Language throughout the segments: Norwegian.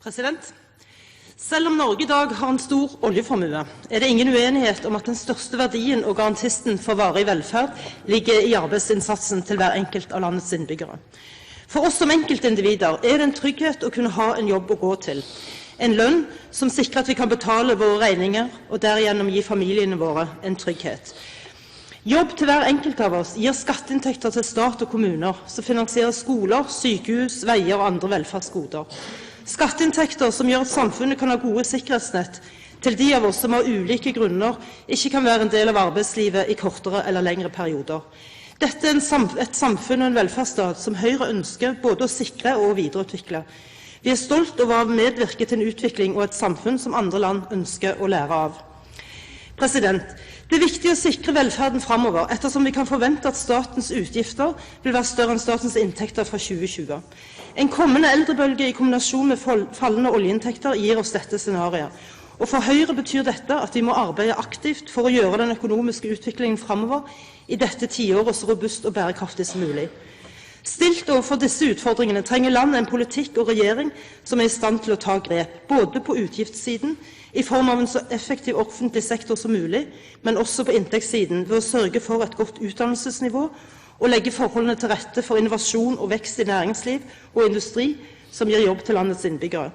President. Selv om Norge I dag har en stor oljeformue, det ingen uenighet om at den største verdien og garantisten for varig velferd ligger I arbeidsinnsatsen til hver enkelt av landets innbyggere. For oss som enkeltindivider det en trygghet å kunne ha en jobb å gå til. En lønn som sikrer at vi kan betale våre regninger og derigjennom gi familiene våre en trygghet. Jobb til hver enkelt av oss gir skatteinntekter til stat og kommuner som finansierer skoler, sykehus, veier og andre velferdsgoder. Skatteinntekter som gjør at samfunnet kan ha gode sikkerhetsnett til de av oss som av ulike grunner ikke kan være en del av arbeidslivet I kortere eller lengre perioder. Dette et samfunn og en velferdsstat som Høyre ønsker både å sikre og videreutvikle. Vi stolt over å medvirke til en utvikling og et samfunn som andre land ønsker å lære av. Det viktig å sikre velferden fremover, ettersom vi kan forvente at statens utgifter vil være større enn statens inntekter fra 2020. En kommende eldrebølge I kombinasjon med fallende oljeinntekter gir oss dette scenariet. Og for Høyre betyr dette at vi må arbeide aktivt for å gjøre den økonomiske utviklingen fremover I dette tiåret så robust og bærekraftig som mulig. Stilt overfor disse utfordringene trenger landet en politikk og regjering som I stand til å ta grep, både på utgiftssiden, I form av en så effektiv offentlig sektor som mulig, men også på inntektssiden ved å sørge for et godt utdannelsesnivå og legge forholdene til rette for innovasjon og vekst I næringsliv og industri som gir jobb til landets innbyggere.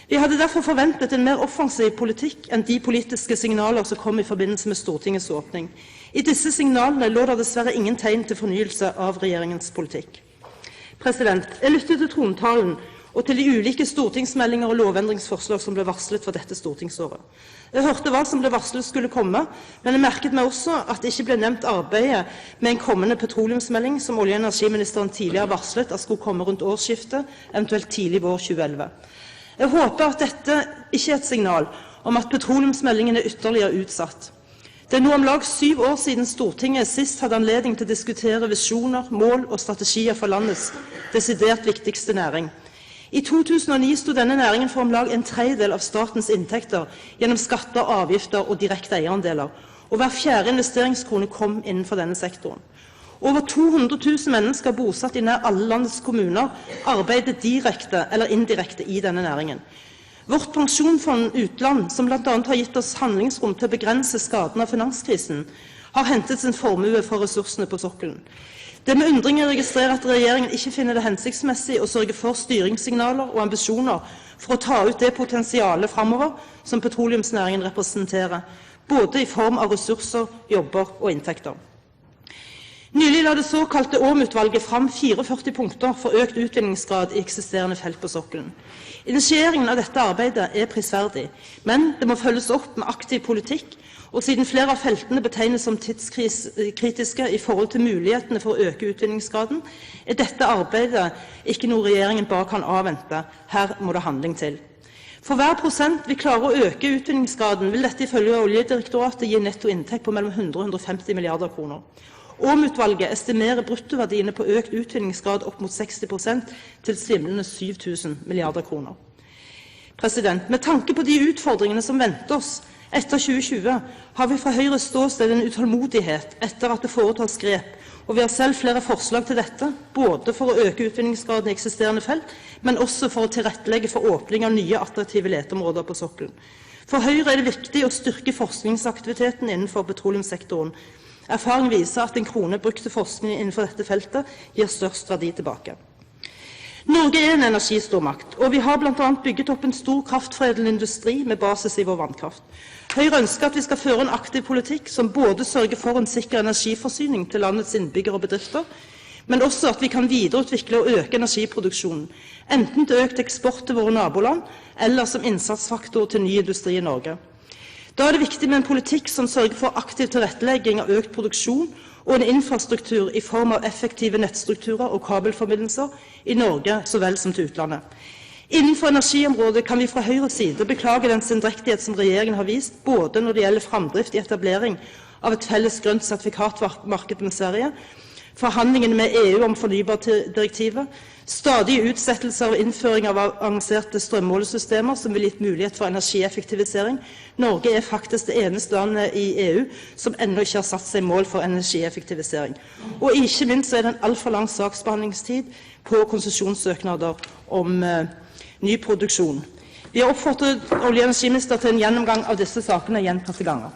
Vi hadde derfor forventet en mer offensiv politikk enn de politiske signaler som kom I forbindelse med Stortingets åpning. I disse signalene lå det dessverre ingen tegn til fornyelse av regjeringens politikk. Jeg lyttet til trontalen og til de ulike stortingsmeldinger og lovendringsforslag som ble varslet for dette stortingsåret. Jeg hørte hva som ble varslet skulle komme, men jeg merket meg også at det ikke ble nevnt arbeidet med en kommende petroleumsmelding som olje- og energiministeren tidligere varslet at skulle komme rundt årsskiftet, eventuelt tidlig vår 2011. Jeg håper at dette ikke et signal om at petroleumsmeldingen ytterligere utsatt. Det nå om lag 7 år siden Stortinget sist hadde anledning til å diskutere visjoner, mål og strategier for landets desidert viktigste næring. I 2009 stod denne næringen for om lag en tredjedel av statens inntekter gjennom skatter, avgifter og direkte eierandeler, og hver fjerde investeringskrone kom innenfor denne sektoren. Over 200 000 mennesker bosatt I nær alle landets kommuner arbeider direkte eller indirekte I denne næringen. Vårt pensjonsfond utland, som blant annet har gitt oss handlingsrom til å begrense skaden av finanskrisen, har hentet sin formue fra ressursene på sokkelen. Det med undring å registrere at regjeringen ikke finner det hensiktsmessig å sørge for styringssignaler og ambisjoner for å ta ut det potensialet fremover som petroleumsnæringen representerer, både I form av ressurser, jobber og inntekter. Nylig la det såkalte Åm-utvalget fram 44 punkter for økt utvinningsgrad I eksisterende felt på sokkelen. Initieringen av dette arbeidet prisverdig, men det må følges opp med aktiv politikk, og siden flere av feltene betegnes som tidskritiske I forhold til mulighetene for å øke utvinningsgraden, dette arbeidet ikke noe regjeringen bare kan avvente. Her må det handling til. For hver prosent vi klarer å øke utvinningsgraden, vil dette ifølge Oljedirektoratet gi netto inntekt på mellom 100 og 150 milliarder kroner. Åm-utvalget estimerer bruttoverdiene på økt utvinningsgrad opp mot 60% til svimlende 7000 milliarder kroner. Med tanke på de utfordringene som venter oss etter 2020, har vi fra Høyres ståsted en utålmodighet etter at det foretas grep, og vi har selv flere forslag til dette, både for å øke utvinningsgraden I eksisterende felt, men også for å tilrettelegge for åpning av nye attraktive leteområder på sokkelen. For Høyre det viktig å styrke forskningsaktiviteten innenfor petroleumssektoren. Erfaring viser at en krone brukt til forskning innenfor dette feltet gir størst verdi tilbake. Norge en energistormakt, og vi har blant annet bygget opp en stor kraftforedlende industri med basis I vår vannkraft. Høyre ønsker at vi skal føre en aktiv politikk som både sørger for en sikker energiforsyning til landets innbyggere og bedrifter, men også at vi kan videreutvikle og øke energiproduksjonen, enten til økt eksport til våre naboland, eller som innsatsfaktor til ny industri I Norge. Da det viktig med en politikk som sørger for aktiv tilrettelegging av økt produksjon og en infrastruktur I form av effektive nettstrukturer og kabelforbindelser I Norge så vel som til utlandet. Innenfor energiområdet kan vi fra Høyres side beklage den sendrektighet som regjeringen har vist, både når det gjelder fremdrift I etablering av et felles grønt sertifikatmarked med Sverige, forhandlingene med EU om fornybardirektivet, stadige utsettelser av innføring av avanserte strømmålesystemer som vil gitt mulighet for energieffektivisering. Norge faktisk det eneste landet I EU som ennå ikke har satt seg mål for energieffektivisering. Og ikke minst det en alt for lang saksbehandlingstid på konsesjonssøknader om ny produksjon. Vi har oppfordret olje- og energiminister til en gjennomgang av disse sakene gjentatte ganger.